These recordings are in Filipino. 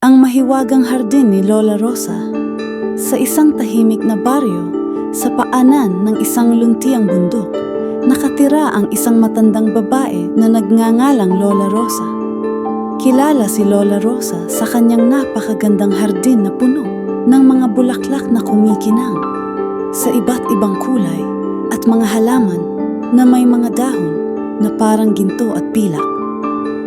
Ang mahiwagang hardin ni Lola Rosa. Sa isang tahimik na baryo, sa paanan ng isang luntiang bundok, nakatira ang isang matandang babae na nagngangalang Lola Rosa. Kilala si Lola Rosa sa kanyang napakagandang hardin na puno ng mga bulaklak na kumikinang sa iba't ibang kulay at mga halaman na may mga dahon na parang ginto at pilak.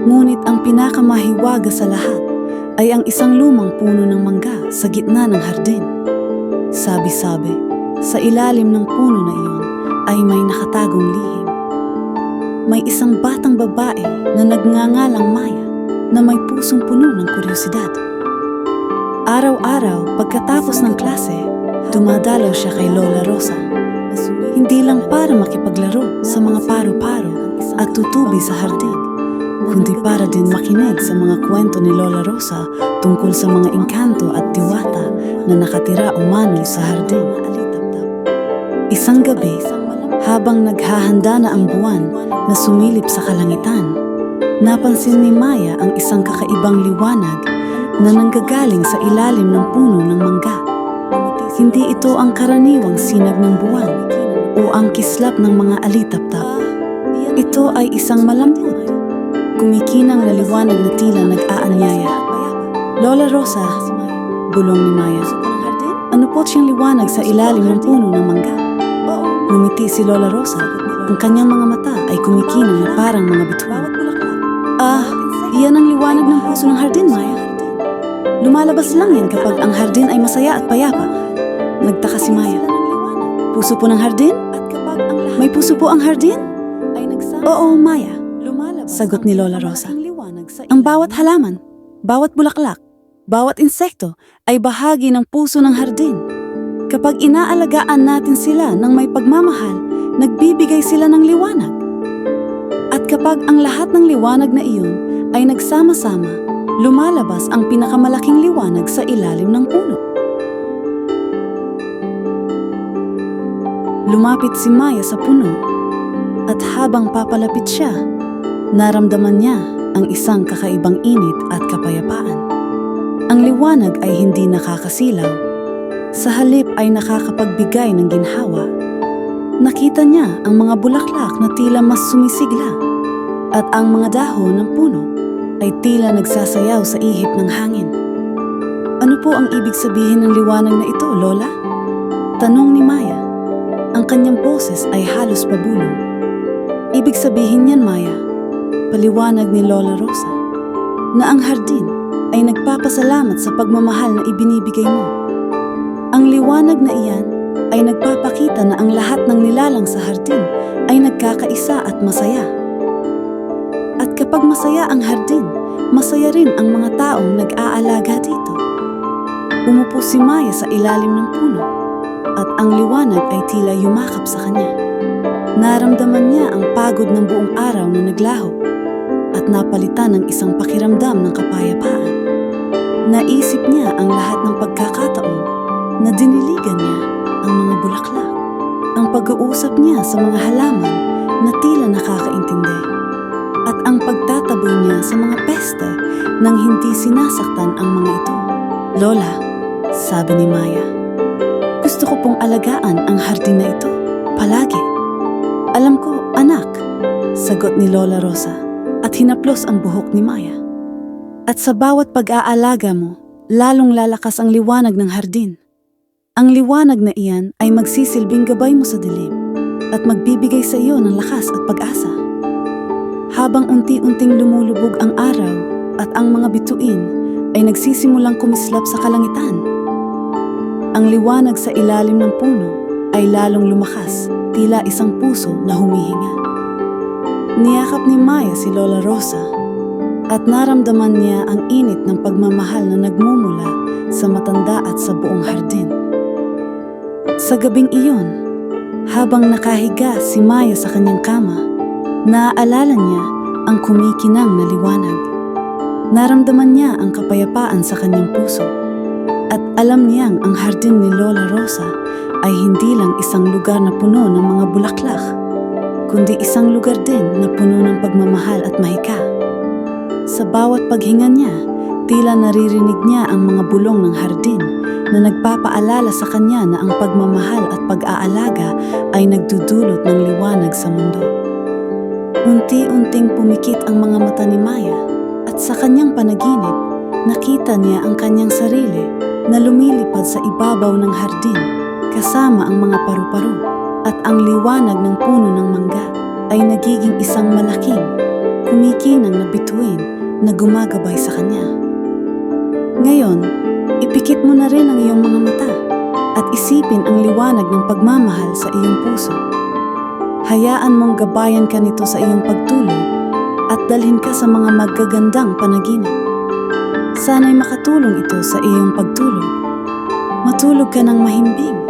Ngunit ang pinakamahiwaga sa lahat ay ang isang lumang puno ng mangga sa gitna ng hardin. Sabi-sabi, sa ilalim ng puno na iyon ay may nakatagong lihim. May isang batang babae na nagngangalang Maya na may pusong puno ng kuryosidad. Araw-araw pagkatapos ng klase, dumadalaw siya kay Lola Rosa. Hindi lang para makipaglaro sa mga paro-paro at tutubi sa hardin, kundi para din makinig sa mga kwento ni Lola Rosa tungkol sa mga engkanto at diwata na nakatira umano sa hardin. Isang gabi, habang naghahanda na ang buwan na sumilip sa kalangitan, napansin ni Maya ang isang kakaibang liwanag na nanggagaling sa ilalim ng puno ng mangga. Hindi ito ang karaniwang sinag ng buwan o ang kislap ng mga alitap-tap. Ito ay isang malambot, kumikinang na liwanag na tila nag-aanyaya. Lola Rosa, bulong ni Maya. Ano po siyang liwanag sa ilalim ng puno ng mangga? Ngumiti si Lola Rosa. Ang kanyang mga mata ay kumikinang na parang mga bituin. Iyan ang liwanag ng puso ng hardin, Maya. Lumalabas lang yan kapag ang hardin ay masaya at payapa. Nagtaka si Maya. Puso po ng hardin? May puso po ang hardin? Oo, Maya. Sagot ni Lola Rosa. Ang bawat halaman, bawat bulaklak, bawat insekto ay bahagi ng puso ng hardin. Kapag inaalagaan natin sila ng may pagmamahal, nagbibigay sila ng liwanag. At kapag ang lahat ng liwanag na iyon ay nagsama-sama, lumalabas ang pinakamalaking liwanag sa ilalim ng puno. Lumapit si Maya sa puno at habang papalapit siya, naramdaman niya ang isang kakaibang init at kapayapaan. Ang liwanag ay hindi nakakasilaw. Sa halip ay nakakapagbigay ng ginhawa. Nakita niya ang mga bulaklak na tila mas sumisigla at ang mga dahon ng puno ay tila nagsasayaw sa ihip ng hangin. Ano po ang ibig sabihin ng liwanag na ito, Lola? Tanong ni Maya. Ang kanyang boses ay halos pabulong. Ibig sabihin niyan, Maya, paliwanag ni Lola Rosa, na ang hardin ay nagpapasalamat sa pagmamahal na ibinibigay mo. Ang liwanag na iyan ay nagpapakita na ang lahat ng nilalang sa hardin ay nagkakaisa at masaya. At kapag masaya ang hardin, masaya rin ang mga taong nag-aalaga dito. Umupo si Maya sa ilalim ng puno at ang liwanag ay tila yumakap sa kanya. Naramdaman niya ang pagod ng buong araw na naglaho at napalitan ng isang pakiramdam ng kapayapaan. Naisip niya ang lahat ng pagkakataon na diniligan niya ang mga bulaklak, ang pag-uusap niya sa mga halaman na tila nakakaintindi, at ang pagtataboy niya sa mga peste nang hindi sinasaktan ang mga ito. Lola, sabi ni Maya, gusto ko pong alagaan ang hardin na ito, palagi. Alam ko, anak, sagot ni Lola Rosa at hinaplos ang buhok ni Maya. At sa bawat pag-aalaga mo, lalong lalakas ang liwanag ng hardin. Ang liwanag na iyan ay magsisilbing gabay mo sa dilim at magbibigay sa iyo ng lakas at pag-asa. Habang unti-unting lumulubog ang araw at ang mga bituin ay nagsisimulang kumislap sa kalangitan, ang liwanag sa ilalim ng puno ay lalong lumakas, tila isang puso na humihinga. Niyakap ni Maya si Lola Rosa at naramdaman niya ang init ng pagmamahal na nagmumula sa matanda at sa buong hardin. Sa gabing iyon, habang nakahiga si Maya sa kanyang kama, naaalala niya ang kumikinang na liwanag. Naramdaman niya ang kapayapaan sa kanyang puso at alam niyang ang hardin ni Lola Rosa ay hindi lang isang lugar na puno ng mga bulaklak, kundi isang lugar din na puno ng pagmamahal at mahika. Sa bawat paghinga niya, Tila naririnig niya ang mga bulong ng hardin na nagpapaalala sa kanya na ang pagmamahal at pag-aalaga ay nagdudulot ng liwanag sa mundo. Unti-unting pumikit ang mga mata ni Maya at sa kanyang panaginip, nakita niya ang kanyang sarili na lumilipad sa ibabaw ng hardin kasama ang mga paru-paro at ang liwanag ng puno ng mangga ay nagiging isang malaking, kumikinang na bituin na gumagabay sa kanya. Ngayon, ipikit mo na rin ang iyong mga mata at isipin ang liwanag ng pagmamahal sa iyong puso. Hayaan mong gabayan ka nito sa iyong pagtulog at dalhin ka sa mga magagandang panaginip. Sana'y makatulong ito sa iyong pagtulog. Matulog ka ng mahimbing.